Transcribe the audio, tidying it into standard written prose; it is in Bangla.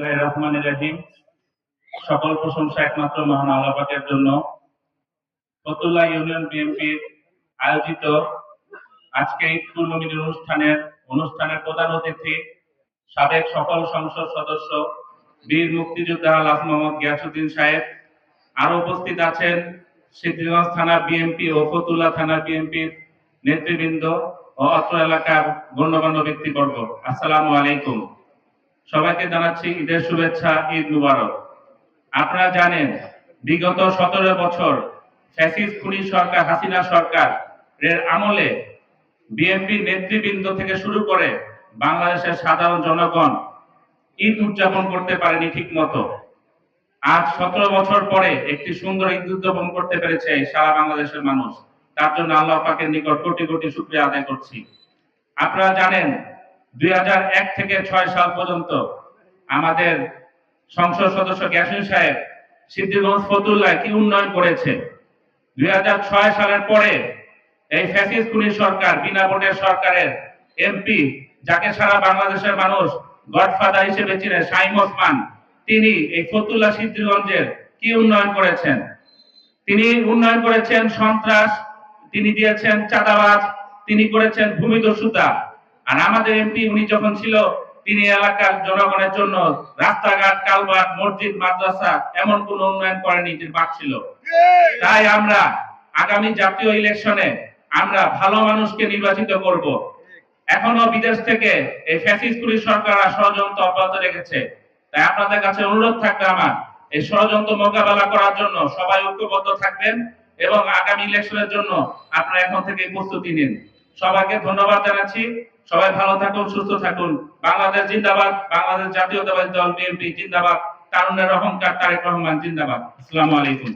বিসমিল্লাহির রহমানির রহিম। সকল প্রশংসা একমাত্র মহান আল্লাহ পাকের জন্য। ফতুল্লাহ ইউনিয়ন বিএনপির আয়োজিত আজকে ঈদ পূর্ণমিলনী অনুষ্ঠানের প্রধান অতিথি সাবেক সকল সংসদ সদস্য বীর মুক্তিযোদ্ধা আলহাজ মোহাম্মদ গিয়াসউদ্দিন সাহেব, আরো উপস্থিত আছেন সিদ্ধিরগঞ্জ থানা বিএনপি ও ফতুল্লাহ থানা বিএনপির নেতৃবৃন্দ ও অত্র এলাকার গণ্যমান্য ব্যক্তিবর্গ। আসসালামু আলাইকুম। সবাইকে জানাচ্ছি ঈদের শুভেচ্ছা, ঈদ মুবারক। আপনারা জানেন বিগত 17 বছর ফ্যাসিস্ট খুনি সরকার হাসিনা সরকার এর আমলে বিএনপি নেতৃবৃন্দ থেকে শুরু করে বাংলাদেশের সাধারণ জনগণ ঈদ উদযাপন করতে পারেনি ঠিক মতো। আজ 17 বছর পরে একটি সুন্দর ঈদ উদযাপন করতে পেরেছে সারা বাংলাদেশের মানুষ। তার জন্য আল্লাহ পাকের নিকট কোটি কোটি শুকরিয়া আদায় করছি। আপনারা জানেন 2001 থেকে 6 সাল পর্যন্ত আমাদের সংসদ সদস্য গিয়াসউদ্দিন সাহেব সিদ্ধিরগঞ্জ ফতুল্লায় কি উন্নয়ন করেছে। 2006 সালের পরে এই ফ্যাসিস্ট খুনি সরকার বিনা ভোটের সরকারের এমপি, যাকে সারা বাংলাদেশের মানুষ গডফাদার হিসেবে চিনে, শামীম ওসমান, তিনি এই ফতুল্লাহ সিদ্ধিরগঞ্জের কি উন্নয়ন করেছেন? তিনি উন্নয়ন করেছেন সন্ত্রাস, তিনি দিয়েছেন চাঁদাবাজ, তিনি করেছেন ভূমিদস্যুতা। আর আমাদের এমপি উনি যখন ছিল, তিনি এলাকার জনগণের জন্য রাস্তাঘাট, কালভার্ট, মসজিদ, মাদ্রাসা এমন কোন উন্নয়ন করেনি যে বাদ ছিল। তাই আমরা আগামী জাতীয় ইলেকশনে আমরা ভালো মানুষকে নির্বাচিত করব। এখনো বিদেশ থেকে এই ফ্যাসিস্ট খুনি সরকার ষড়যন্ত্র অব্যাহত রেখেছে। তাই আপনাদের কাছে অনুরোধ থাকবে আমার, এই ষড়যন্ত্র মোকাবেলা করার জন্য সবাই ঐক্যবদ্ধ থাকবেন এবং আগামী ইলেকশনের জন্য আপনারা এখন থেকে প্রস্তুতি নিন। সবাইকে ধন্যবাদ জানাচ্ছি। সবাই ভালো থাকুন, সুস্থ থাকুন। বাংলাদেশ জিন্দাবাদ, বাংলাদেশ জাতীয়তাবাদী দল বিএনপি জিন্দাবাদ, তারুণ্যের অহংকার তারেক রহমান জিন্দাবাদ। আসসালামু আলাইকুম।